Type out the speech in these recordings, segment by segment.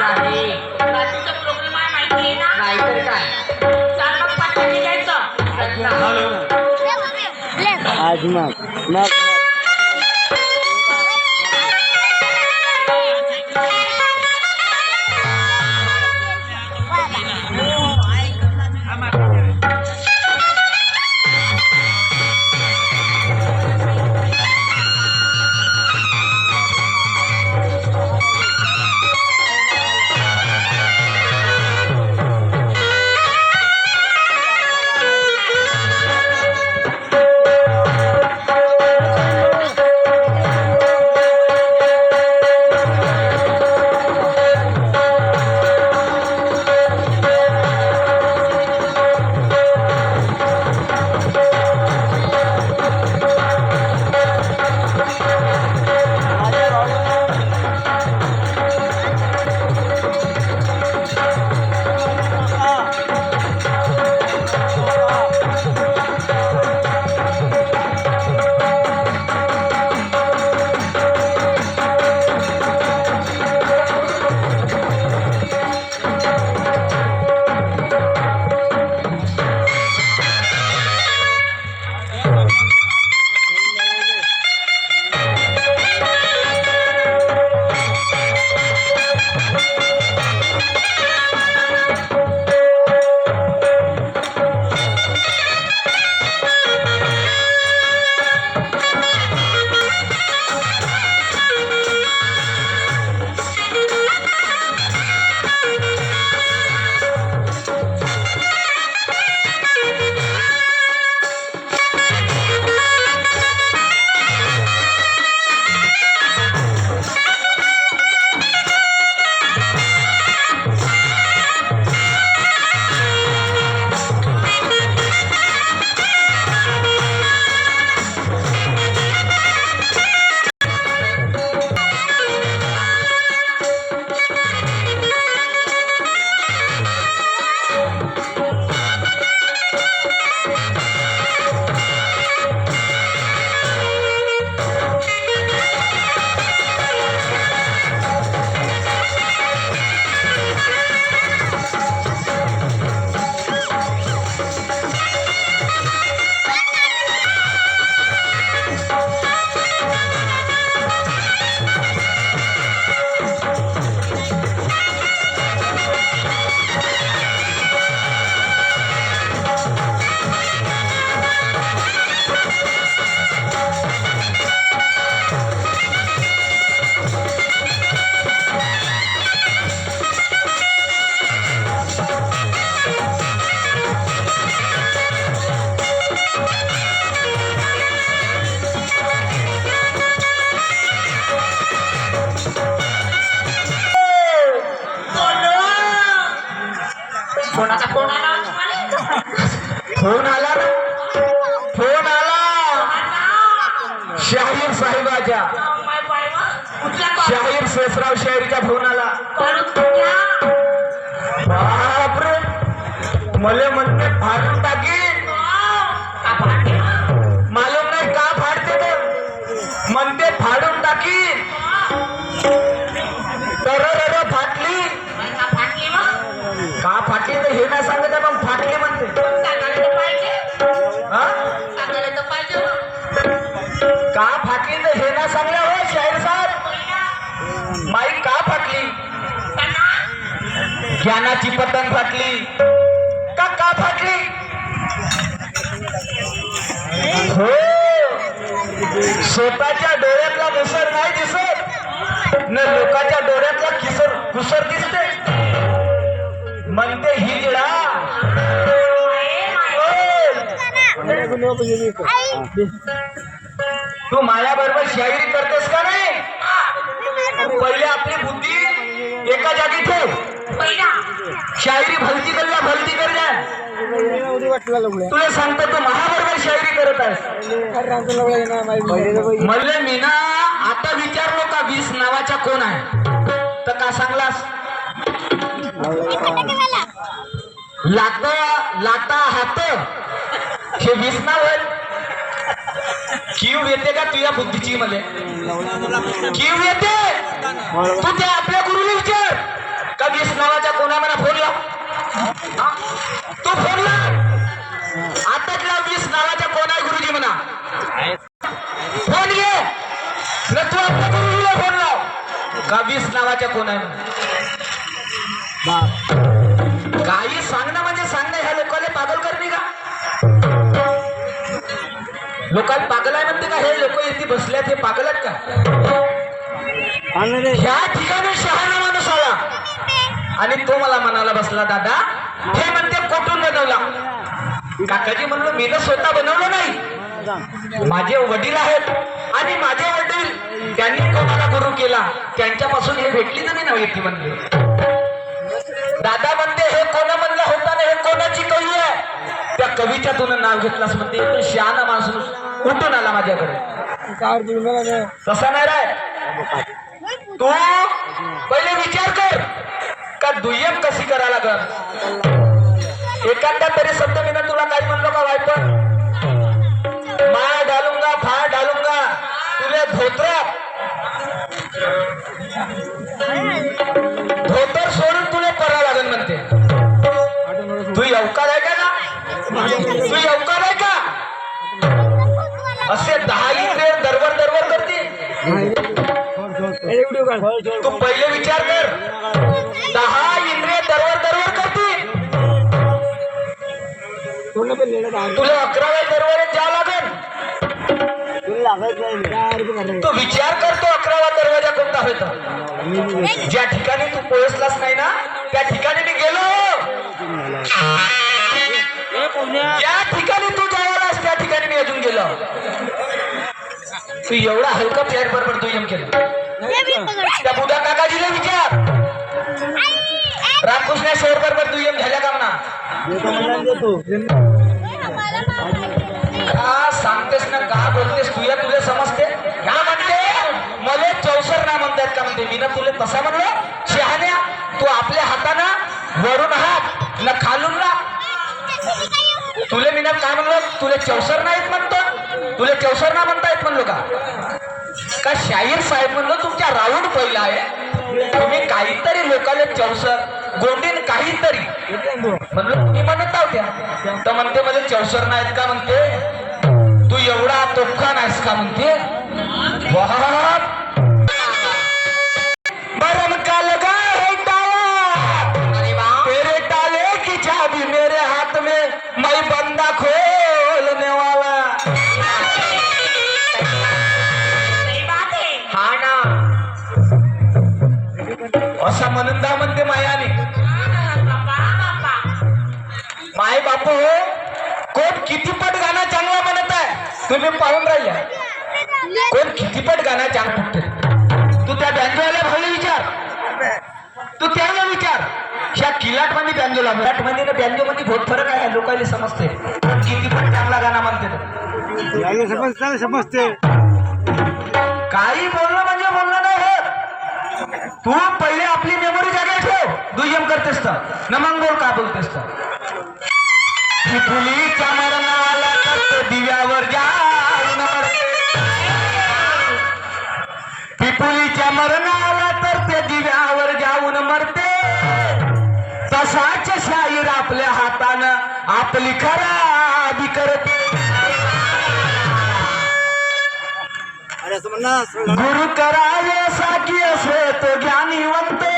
आहे. रात्रीचा प्रोग्राम आहे माहिती आहे ना? नाहीतर काय. चाल मग पाठवून घ्यायचं. हॅलो. आज मग कोणाचा फोन आला होता मला? फोन आला ना. फोन आला शाहीर साहेबाच्या. माय बाय वा. कुठला कॉल? शाहीर शेषराव शाहीरचा फोन आला. कॉल कुठला? बापरे, मले म्हणते फाडून टाकीन. का पाहते? मालूम नाही का फाडते तर म्हणते फाडून टाकीन. तर फाटली. का फाटली मग? का फाटली तर हे नाही सांगत आहे, पण फाटली म्हणते. सांगायला तर पाहिजे. हा? सांगायला तर पाहिजे मग. का फाटली तर हे ना सांगल्या हो शाहीर साहेब. पहिला. माई का फाटली? सांगा. ज्ञानाची पतंग फाटली. का फाटली? हो, स्वतःच्या डोळ्यातला मुसर नाही दिसत न लोकांच्या डोळ्यातला कुसर दिसते. म्हणते ही जिडा. तू माझ्या बरोबर शायरी करतेस का नाही? पहिले आपली बुद्धी एका जागी ठेव. पहिला. शायरी भलती कर द्या. तुला सांगतो तू महाबरोबर शायरी करत आहेस. म्हणले मीना आता विचारलो का 20 नावाच्या कोण आहे तर का सांगलास? लाता हात हे 20 नाव आहेत. कीव येते का तुझ्या बुद्धीची? मला कीव येते. तू ते आपल्या गुरुला विचार का नावाच्या कोण आहे म्हणे. काही सांगणं म्हणजे सांगणं. ह्या लोकांना पागल करणे का? लोकांना पागल आहे म्हणते का? हे लोक इथे बसल्यात हे पागल आहेत का? ह्या ठिकाणी शहाणा माणूस आला आणि तो मला म्हणाला बसला, दादा हे म्हणते कुठून बनवला? काकाजी म्हणलो मी तर स्वतः बनवलं नाही, माझे वडील आहेत आणि माझे वडील त्यांनी कोणाला गुरु केला त्यांच्यापासून हे भेटली तर मी नव्हे ती म्हणले. दादा म्हणते हे कोण म्हणलं होता ना, हे कोणाची कवी आहे? त्या कवीच्यातून नाव घेतलास म्हणते. तो शहाणा माणूस उठून आला माझ्याकडे. तसा नाही राय, तू पहिले विचार कर का दुय्यम कशी करा लागल. एखाद्या तरी शब्द मी ना तुला काही म्हणलो का? वायपण मार डालूंगा फार डालूंगा तुले धोतर सोडून तुले परा लागल म्हणते. तू अवकाळ आहे का ना? तू अवकाळ आहे का? असे 10 इंद्रिय दरवर दरवर करते. तू पहिले विचार कर, 10 इंद्रिय दरवर दरवर करते. तुला 11व्या दरवाज्यात जा लागेल. तू विचार करतो 11वा दरवाजा कोणता होता? ज्या ठिकाणी तू पोहोचलास नाही ना त्या ठिकाणी मी गेलो. ज्या ठिकाणी तू जायलास त्या ठिकाणी मी अजून गेलो. तू एवढा हलका प्लेअर बरोबर तू एम केलं. त्या बुधा काकाजीला विचार, रामकृष्ण शेर बरोबर तू एम झाल्या का म्हणा? का सांगतेस ना, का बोलतेस? तुला तुला समजते का? म्हणते मला चौसर ना म्हणतायत का म्हणते. मी ना तुला तसा म्हणलो शहाण्या, तू आपल्या हातानं वरून हात ना खालून ना. तुले मी ना काय म्हणलो? तुला चौसर नाहीत म्हणतो, तुला चौसर ना म्हणता येत म्हणलो का? शाहीर साहेब म्हणलो तुमच्या राऊंड पहिला आहे, तुम्ही काहीतरी लोकांना चौसर गोंडीन काहीतरी म्हणलो मी म्हणत आहोत्या. तर म्हणते मला चौसर नाहीत का म्हणते. तू एवढा तोफा नाहीस का म्हणते. बरम का लगा है ताला, तेरे ताले की चाबी मेरे हाथ में, मैं बंदा खोलने वाला. हा ना असा म्हणून म्हणते मायाने. माय बापू कोण कितीपट गाणं चांगला म्हणत आहे तुम्ही पाहून राहिल्या. कोण कितीपट गाणं चांगलं म्हणते. तू त्या बँजोवाल्या भाऊला विचार, तू त्याला विचार. ह्या किलाट मध्ये बँजोला किलाट मध्ये ना बँजो मध्ये बहुत फरक आहे. लोकांना समजते कितीपट चांगला गाणं म्हणते. समजते काही बोलणं म्हणजे बोलणं नाही होत. तू पहिले आपली मेमोरी जागे ठेव. दुय्यम करतेस तर न मग बोल का बोलतेस तर. फुलीच्या मरणाला तर दिव्यावर जाऊन पिपुलीच्या मरणाला तर ते दिव्यावर जाऊन मरते. तसाच शाहीर आपल्या हातानं आपली खराबी करते. गुरु करावे साकी असे तो ज्ञानीवंते,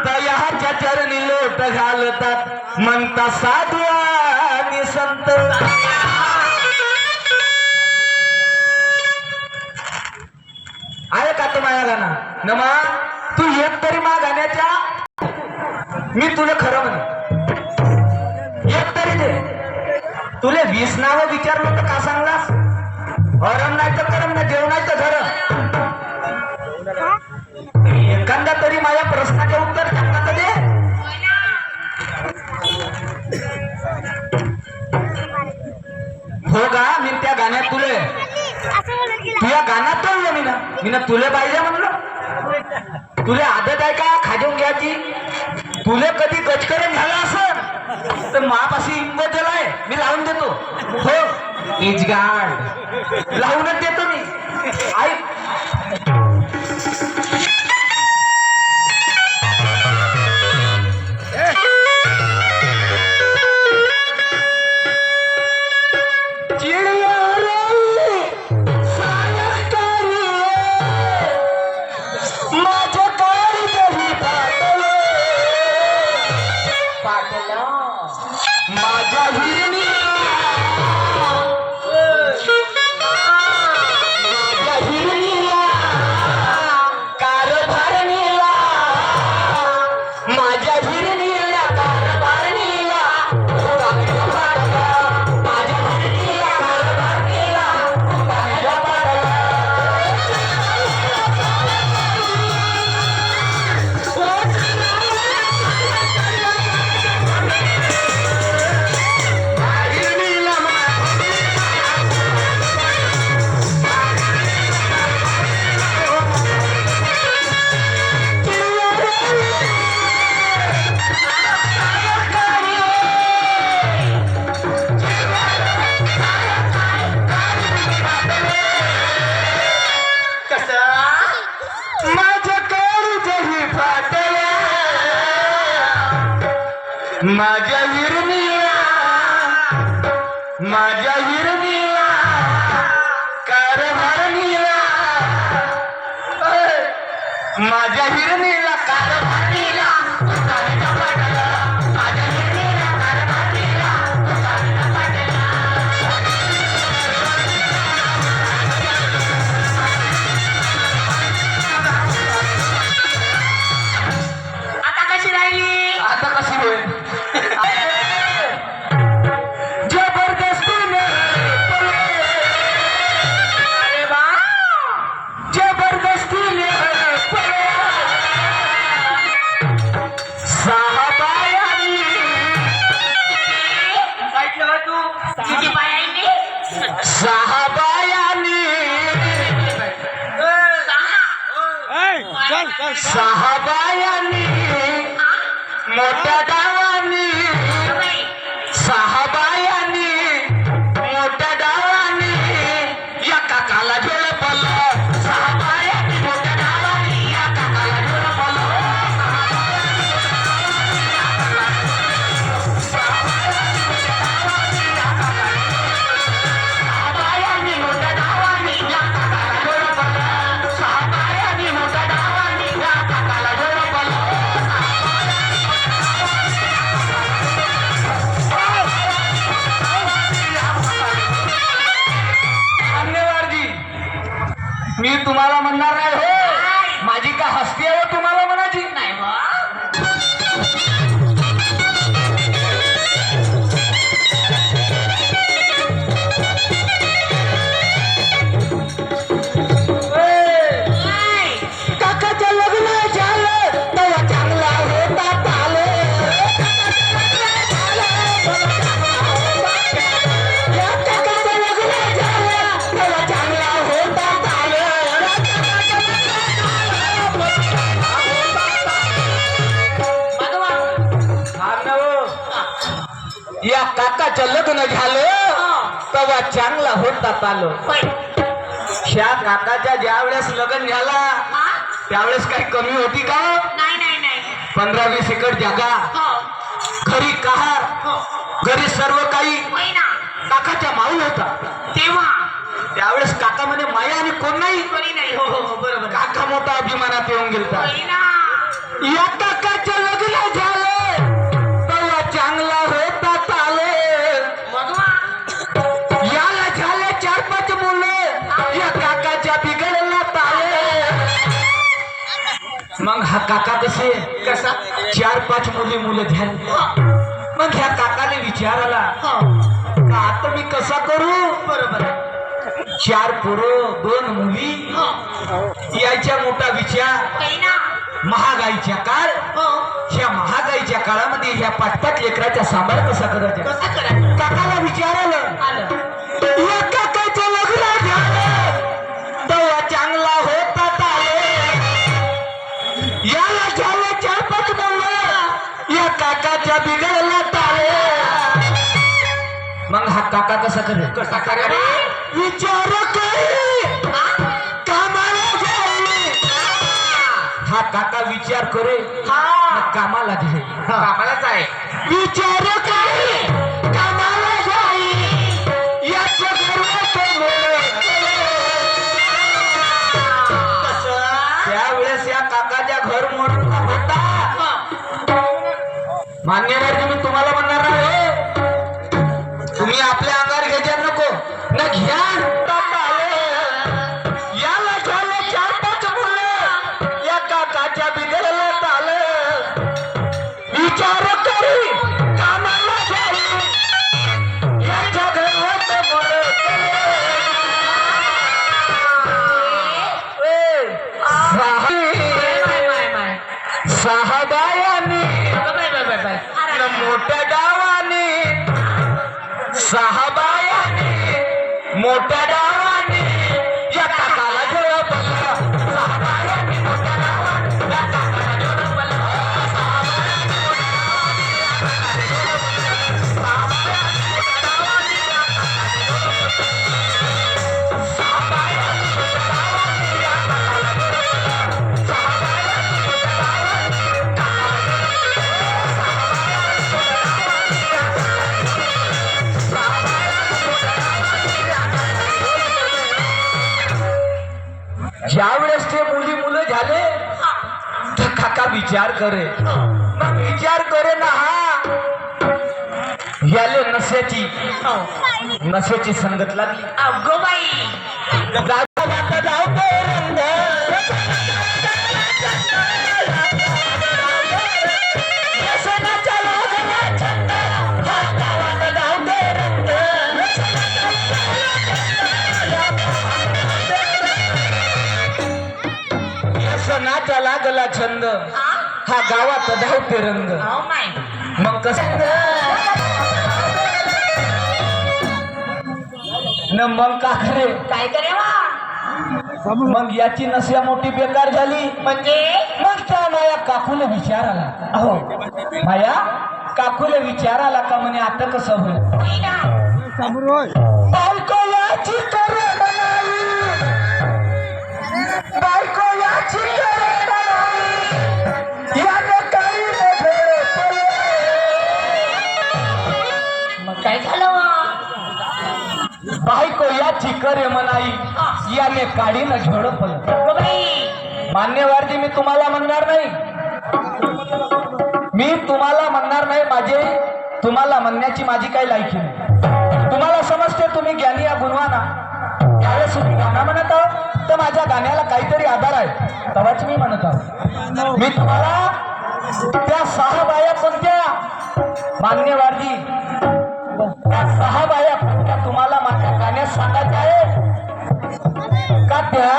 दयाच्या चरणी लोट घालतात म्हणता साधू आणि संत. आहे का तो माया गाणा नमा? तू एक तरी मा गाण्याच्या मी तुला खरं म्हणे एक तरी दे. तुला 20 नावं विचारलं तर का सांगलास? अरम नाही तर करम ना, जेव नाही तर घर. एखादा तरी माझ्या प्रश्नाचे उत्तर सांगता तर दे. हो गा मी त्या गाण्यात तुले तुझ्या गाण्यात तर मी ना तुले पाहिजे म्हणलं. तुला आदत आहे का खाजून घ्यायची? तुले कधी गचकरण झाला असं तर मापाशी इंगोजल आहे मी लावून देतो. हो इजगाड लावूनच देतो मी. ऐक चिड़िया रे साया करिए माझ्या हिरणीला माझ्या हिरणीला कारभारणीला माझ्या हिरणीला कारभारणीला माझ्या हिरणीला कारभारणीला आता कशी राहिली आता कशी होईल जबरदस्तीने अरे बा जबरदस्तीने साहाबायांनी ऐकलं तू किती बायांनी साहाबायांनी साहाबायांनी मोठ्या गावांनी साहाबायांनी मोठ्या गावांनी या काकाला झोडपलं साहाबायांनी मोठ्या गावांनी या काकाला झोडपलं साहाबायांनी मोठ्या गावांनी या काकाला झोडपलं साहाबायांनी मोठ्या गावांनी या काकाला झोडपलं धन्यवादजी मी तुम्हाला म्हणणार नाही हो माझी का हस्ती आहे हो तुम्हाला म्हणायची नाही बा काकाचं लग्न झालं तेव्हा चांगला होता पाले या काकाचं लग्न झालं तेव्हा चांगला होता पाले या काकाचं लग्न झालं तेव्हा चांगला होता पालो ह्या काकाच्या ज्या वेळेस लग्न झाला त्यावेळेस काही कमी होती का नाही नाही नाही 15-20 एकर जागा हो घरी कहार हो घरी सर्व काही महिना काकाच्या माऊल होता तेव्हा त्यावेळेस काका म्हणे माया आणि कोण नाही कोणी नाही हो हो हो बरोबर काका मोठा अभिमानात येऊन गेलता महिना या काकाचं लग्न झालं तेव्हा चांगला होता चाले मधवा याला झाले 4-5 मुलं या काकाच्या बिघडला ताले मग हा काका कसा 4-5 मुलं झाली मग ह्या काकाने विचारला का आता मी कसा करू बरोबर 4 पोरं 2 मुली यायच्या मोठा विचार महिना महागाईच्या काळ हो ह्या महागाईच्या काळामध्ये ह्या 5-5 लेकराचा सांभाळ कसा करायचा कसं करायचं काकाला विचारलं आलं या काकाचं लग्न झालं तेव्हा चांगला होता ताले याला झालं 4-5 मुलं या काकाच्या बिघडला ताले मग हा काका कसा करे विचार करे कामाला जाईल हा काका विचार करे मग कामाला जाईल कामालाच आहे विचार करे कामाला जाईल याचं त्यावेळेस या काकाच्या घर मोडून होता मान्यवर तुम्ही तुम्हाला म्हणणार नाही तुम्ही आपल्या अंगावर घ्यायच्या नको न घ्या याला झालं 4-5 मुलं या काकाच्या बिघडला आलं विचार करी कामाला जाईल याच्या घरात साहाबायाने मोठ्या गावाने साहाबायाने मोठ्या गावाने या काकाला झोडपलं साहाबायाने मोठ्या गावाने या काकाला झोडपलं साहाबायाने मोठ्या गावाने या काकाला झोडपलं साहाबायाने मोठ्या गावाने या काकाला झोडपलं साहाबायाने मोठ्या गावाने या काकाला झोडपलं साहाबायाने मोठ्या गावाने काकाला झोडपलं काका विचार करे. मग विचार करे ना हा याले नशेची संगत लागली. अगो बाई गावात धावतो रंग, व्यसनाच्या लागला छंद, हा गावात धावतो रंग. व्यसनाचा लागला छंद, हा गावात धावते रंग. हो माय मग कसं न मग का खरे काय करे वा मग याची नस्या मोठी बेकार झाली. म्हणजे मग त्या माया काकूला विचार आला. अहो माया काकूला विचार आला का म्हणे आता कसं होईल. होय ना. बायको याची करे बनावी, बायको याची करे बनावी, याने काही भेळ पडले. मग काय झालं वा बायको याची करे मनाई, याने काढीनं झोडपलं. अगो बाई मान्यवरजी मी तुम्हाला म्हणणार नाही, मी तुम्हाला म्हणणार नाही. तुम्हाला म्हणण्याची माझी काही लायकी नाही. तुम्हाला समजते तुम्ही ज्ञानी या गुणवाना. त्यावेळेस तुम्ही गाणं म्हणत आहोत तर माझ्या गाण्याला काहीतरी आधार आहे, तेव्हाच मी म्हणत आहोत. मी तुम्हाला त्या 6 बाया कोणत्या मान्यवरजी, त्या 6 बाया कोणत्या तुम्हाला माझ्या गाण्यात सांगायचं आहे का. त्या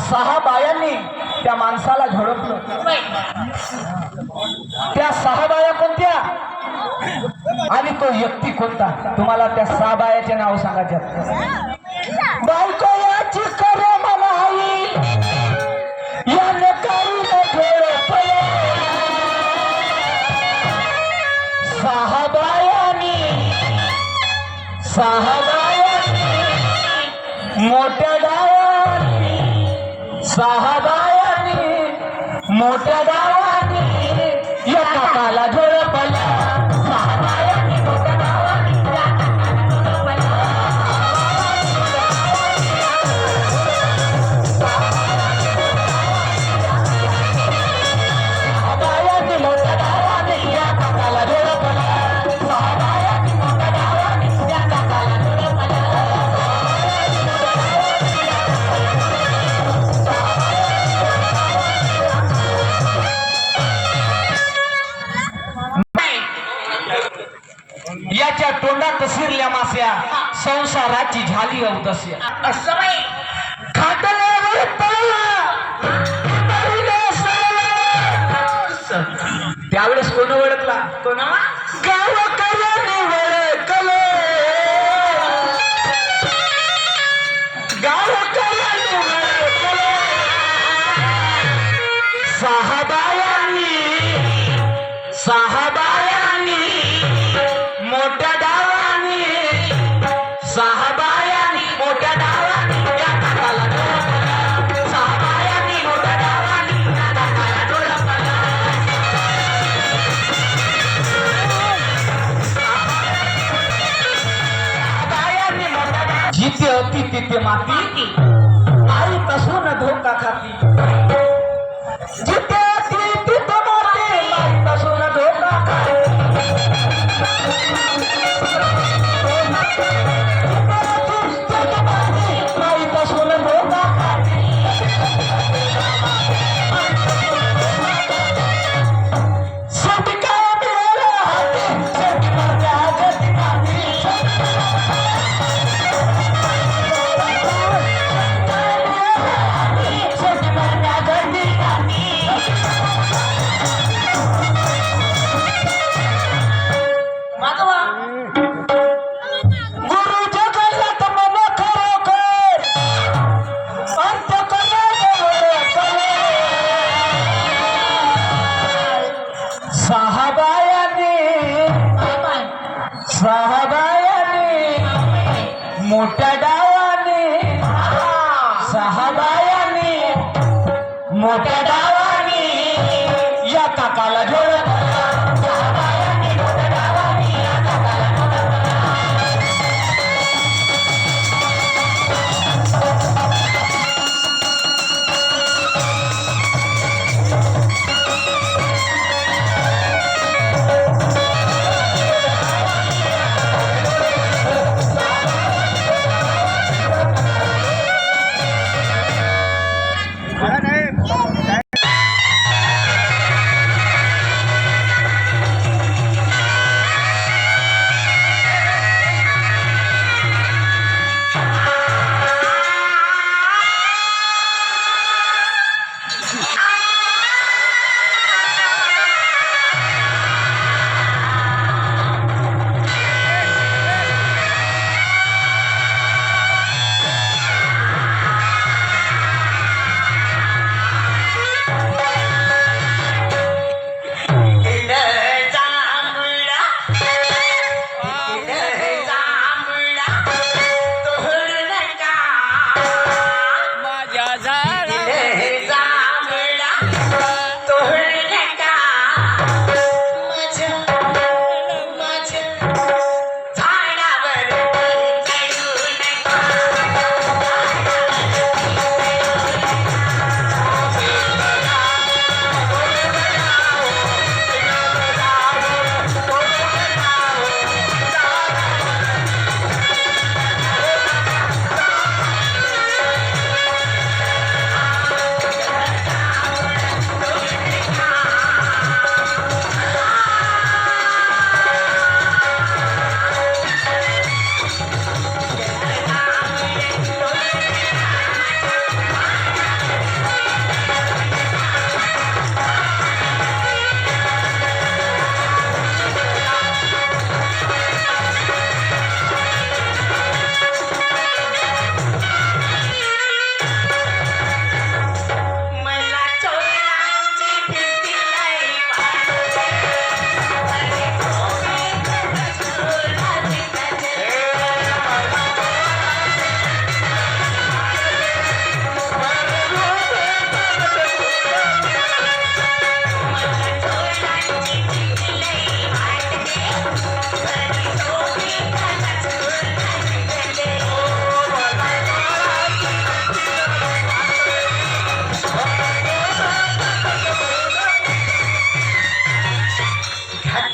6 बायांनी त्या माणसाला झोडपलं. बाई त्या 6 बाया कोणत्या आणि तो व्यक्ती कोणता. तुम्हाला त्या 6 बायाचे नाव सांगायचे. बायको याची करे मनाई, याने काही झोडपलं. 6 बायांनी मोठ्या डावानी, 6 बायांनी मोठ्या डावानी या काकाला झोडपलं. 6 बायांनी मोठ्या डावानी या काकाला झोडपलं. 6 बायांनी मोठ्या डावानी या काकाला झोडपलं. 6 बायांनी मोठ्या डावानी या काकाला झोडपलं. याच्या तोंडात शिरल्या मास्या, संसाराची झाली अवदस्या. असं बाई खाटल्यावर पडला, तरीने सरला. त्यावेळेस कोण ओळखला. कोणा गावकऱ्यांनी ओळखले, गावकऱ्यांनी ओळखले. 6 बायांनी मोठ्या डावानी, 6 बायांनी मोठ्या डावानी या काकाला झोडपलं. 6 बायांनी मोठ्या डावानी या काकाला झोडपलं. बायांनी मोठ्या डावानी. जिथे होती तिथे माती, आई पासून धोका खाती. जिथे होती तिथे माती, आई पासून धोका खाती. मागवा गुरु जगन्नाथ मन खरोखर अंत कले. 6 बायांनी मोठ्या डावानी, 6 बायांनी मोठ्या डावानी या काकाला झोडपलं. 6 बायांनी मोठ्या डावानी या काकाला झोडपलं.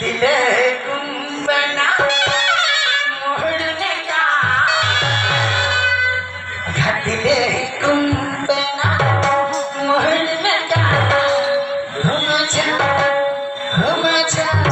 घातले कुंपणा मोडून का घातले कुंपणा मोडून का हो माझ्या